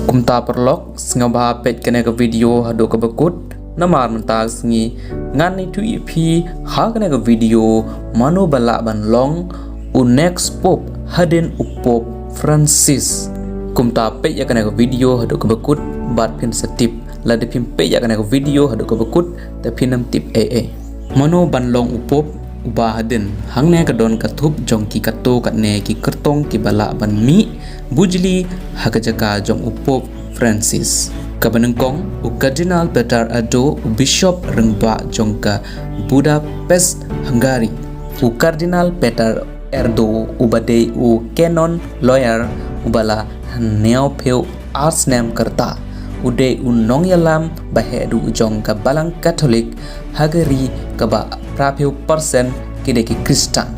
Kumta perlok Sngap pet kena ke video hado ke bekut namar mentag sengi ngan itu EP ha kena ke video mano balak Pynlong u next pop Hadien upop Francis. Kumta pet ya kena ke video hado ke bekut bat pin setip la de pin pet ya kena ke video hado ke bekut te pinam tip AA mano Pynlong upop ubah Hadien hang ne kadon katup jong ki kato kat ne ki kertong ki balak ban mi bujli ha ka jaka jong upop Francis. Kabanengkong u Kardinal Petar Ado u Bishop Rengba jongka Budapest Hungary. U Kardinal Petar Erdo u badai u canon lawyer u bala neo peu Sngap kerta. Ude u nong yalam bahedu jongka balang Katolik Hungary kaba prapeu persen kideki Kristen.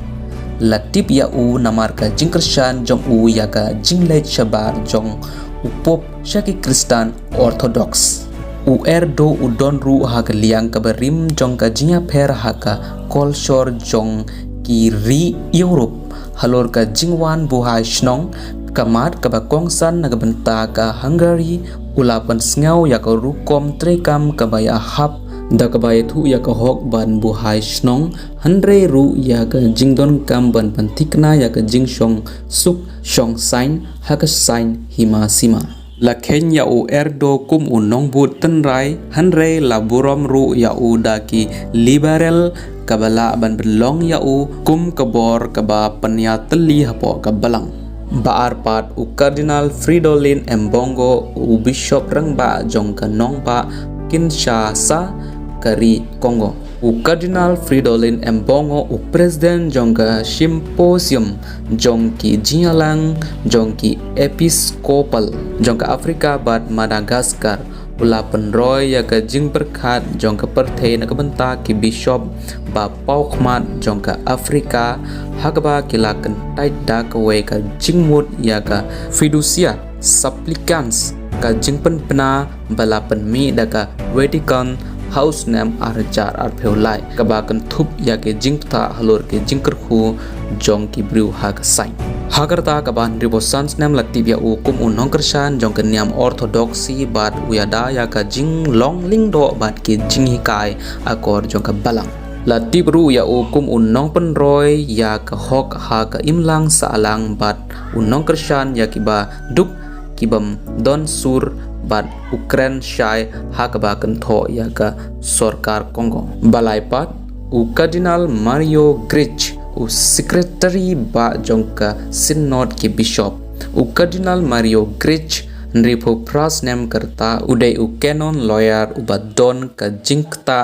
Latip ya u namar ka jing Kristen jong u ya ka jing lej shabar jong upop syaki Kristen Orthodox. U erdo u don ru ha ka liang ka berim jong ka jinya per ha ka kolshor jong kiri Europe halor ka jingwan buhai shnong kamat ka ba kongsan na benta ka Hungary ulapan sngau ya ka rukom trekam ka ba ya hap da ka ba thu ya ka hok ban buhai shnong handre ru ya ka jingdon kam ban pantikna ya ka jingshong suk shong sign ha ka sign hima sima la Kenya u erdo kum u nong but tenrai handre la burom ru ya u daki liberal kabala ban Pynlong ya u kum kabor kaba panya teli hapo kabalang baar pat u Kardinal Fridolin Mbongo u Bishop Rengba jongka nongpa Kinshasa kari Kongo. U Kardinal Fridolin Mbongo u Presiden jongka Symposium jongki Jinyalang jongki Episcopal jongka Afrika bat Madagaskar ula penroy ya ka jing berkat jongka perthei na kabenta ki Bishop ba paukmat jongka Afrika hagba kilakan tait da ka we ka jingmut ya ka fiducia supplicants ka jingpen pena bala penmi da ka Vatican house name arjar arpeulai kabakan thup ya ke jingta halor ke jingkerhu jong ki briu ha ka sai hagarta kaban ribosans nem latib ya ukum unong kersan jong ke niam orthodoksi bat uyada ya ka jing long ling do bat ke jing hikai akor jong ka balang latib ru ya ukum unong penroy ya ka hok ha ka imlang saalang bat unong kersan ya kiba duk kibam don sur bat Ukraine shai hakba kentho ya ka sorkar Kongo balai pat u Kardinal Mario Grich u secretary ba jongka synod ki bishop u Kardinal Mario Grich nripo pras nem kerta udai u canon lawyer u badon ka jingkta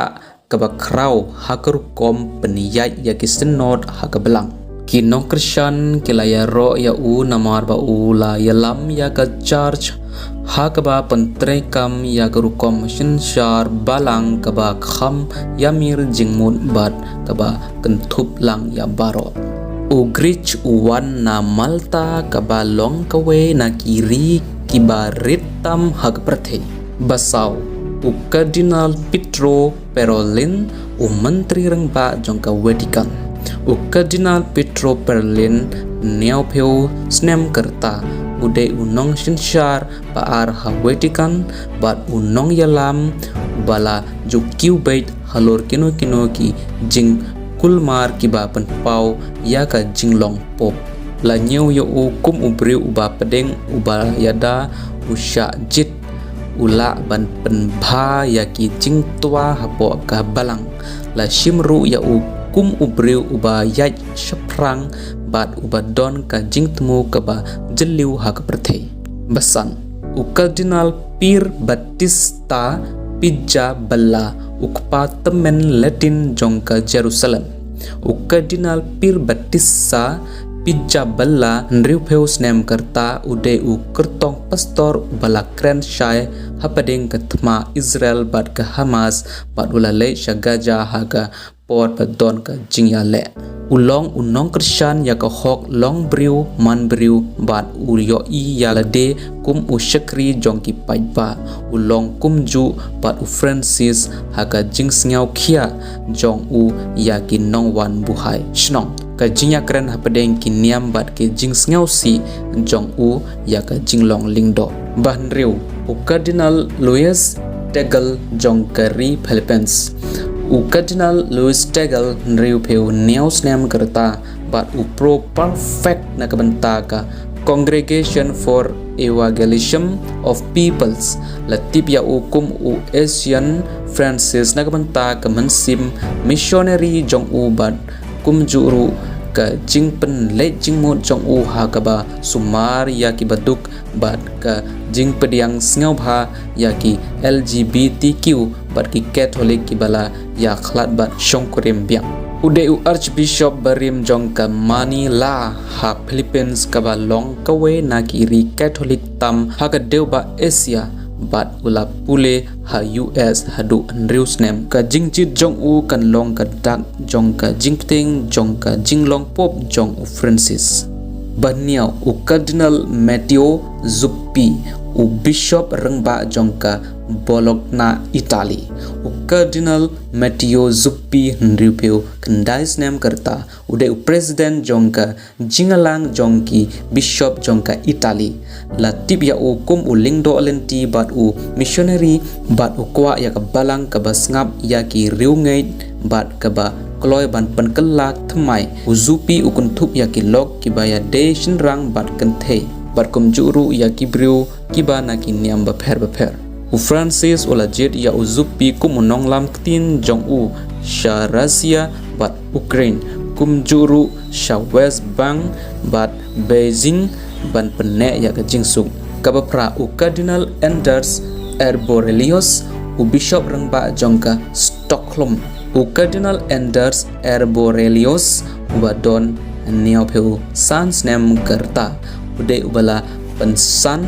ka bakrau hakar kom peniyai ya ki synod hakabelang kinong Christian kilaya ro ya u namar ba u la yalam ya ka church hakaba pentrekam ya gerukom shinshar balang kaba kham yamir jingmut bat kaba kentup lang ya baro u grich uwan na Malta kaba long kawe na kiri kibaritam hag prathe basau u Kardinal Pietro Parolin u menteri rengba jongka Vatican u Kardinal Pietro Parolin neopeu snem kerta uday unong shinshar baar ha Vatican bat unong yalam bala jukiu bait halor kino ki jing kulmar kiba penpau ya ka jinglong pop la nyeu yo kum ubri uba pedeng uba yada usya jit ula ban penbha ya ki jing tua hapo ka balang la shimru ya kum ubri uba yaj sheprang bat uba don ka jing temu kaba jeliu ha ka perthei basan u Kardinal Pier Battista Pijja Balla ukpa temen Latin jongka Jerusalem u Kardinal Pier Battista Pijja Balla nriupeu snem kerta ude u kertong pastor bala kren shai hapadeng ketma Israel bat ke Hamas bat ulale shagaja haga pot padon ka jingyale ulong unong Christian ya ka hok long briu man briu bat ulyo I ya lade kum u shakri jongki paipa ulong kum ju bat u Francis haga jing sngau khia jong u ya ki nong wan buhai shnong ka jing ya kren hapadeng ki niam bat ke jing sngau si jong u ya ka jing long lingdo ban riu u Cardinal Louis Tegel jong ka ri Philippines u Cardinal Louis Tegel riu peu neos nem kerta bat u pro perfect na kabanta ka Congregation for Evangelism of Peoples latip ya ukum u Asian Francis nakabanta ka mansim missionary jong u bat kum juru ka jingpen le jingmut jong u ha ka ba sumar ya ki baduk bat ka jing pediang sngau bha ya ki LGBTQ bat ki Catholic ki bala ya khlat bat shongkurim biang ude u Archbishop Barim jong ka Manila ha Philippines ka ba long ka we na ki ri Catholic tam ha ka deu ba Asia bat ula pule ha US hadu Andrews nem ka jingjit jong u kan long ka dak jong ka jingting jong ka jinglong pop jong u Francis baniau u Cardinal Matteo Zuppi u Bishop rengba jong ka Bologna Italy u Cardinal Matteo Zuppi nriupeu kendais nem kerta ude u President jong ka jingalang jong ki Bishop jong ka Italy latip ya u kum u lingdo lenti bat u missionary bat u kwa ya ka balang ka basngap ya ki riungait bat ka ba kloi ban penkelak thmai u Zuppi u kuntup ya ki lok ki baya de shinrang bat kenthe bat kum juru ya ki briu ki ba na ki niam ba pher u Francis ola jet ya u Zuppi kum nong lam ktin jong u sha Russia bat Ukraine kum juru sha West Bank bat Beijing ban penne ya ka jingsuk kabapra u Cardinal Anders Arborelius u Bishop rengba jong ka Stockholm u Cardinal Anders Arborelius u badon niopeu sans nem kerta ude ubala pensan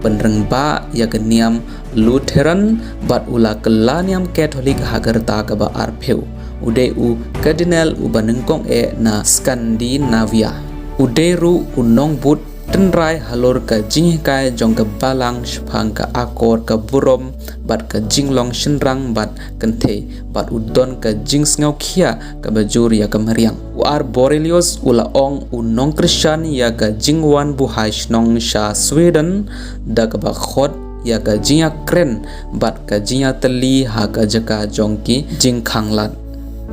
penrengba ya ka niam Lutheran bat ula kelaniam Catholic hagerta ka ba arpeu ude u Cardinal u banengkong na Scandinavia ude ru unong but tenrai halor ka jingkai jong ka balang shphang ka akor ka burom bat ka jinglong shinrang bat kenthe bat udon ka jingsngau khia ka bajur ya ka mariang u Arborelius ula ong unong Christian ya ka jingwan buhai shnong sha Sweden da ka ba khot ya ka jinya kren bat ka jinya teli ha ka jaka jongki jingkhanglat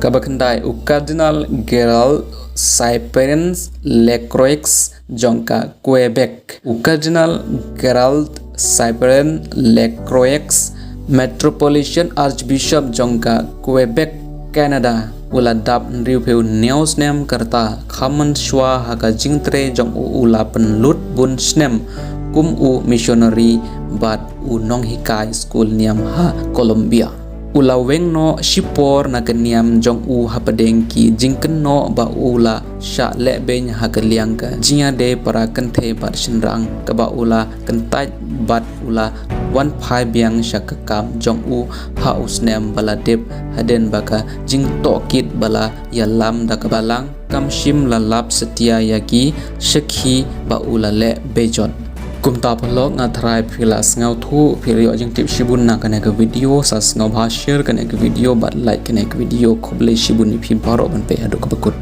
ka bakhandai u Cardinal Gerald Cypriens Lecroix jongka Quebec u Cardinal Gerald Cypriens Lecroix Metropolitan Archbishop jongka Quebec Canada ula dap nriupeu neos nem karta khaman shwa haka jingtre jong u ula penlut bun snem kum u missionary bat u nong hikai school niam ha Colombia ula weng no shipor na keniam jong u hapadeng ki jingken no ba ula sha lebeng ha kaliang ka jinya de para kenthe bat shinrang ka ba ula kentai bat ula 15 biang sha kakam jong u ha usnem bala dep Hadien baka jing tokit bala ya lam da ka balang kam shim la lap setia yaki shakhi ba ula le bejon kumta phalok nga thrai phila sngau thu phirio jing tip shibun na kana ka video sa sngau bha share kana ka video bat like kana ka video khoble shibun ni phi baro ban pe adu ka bakut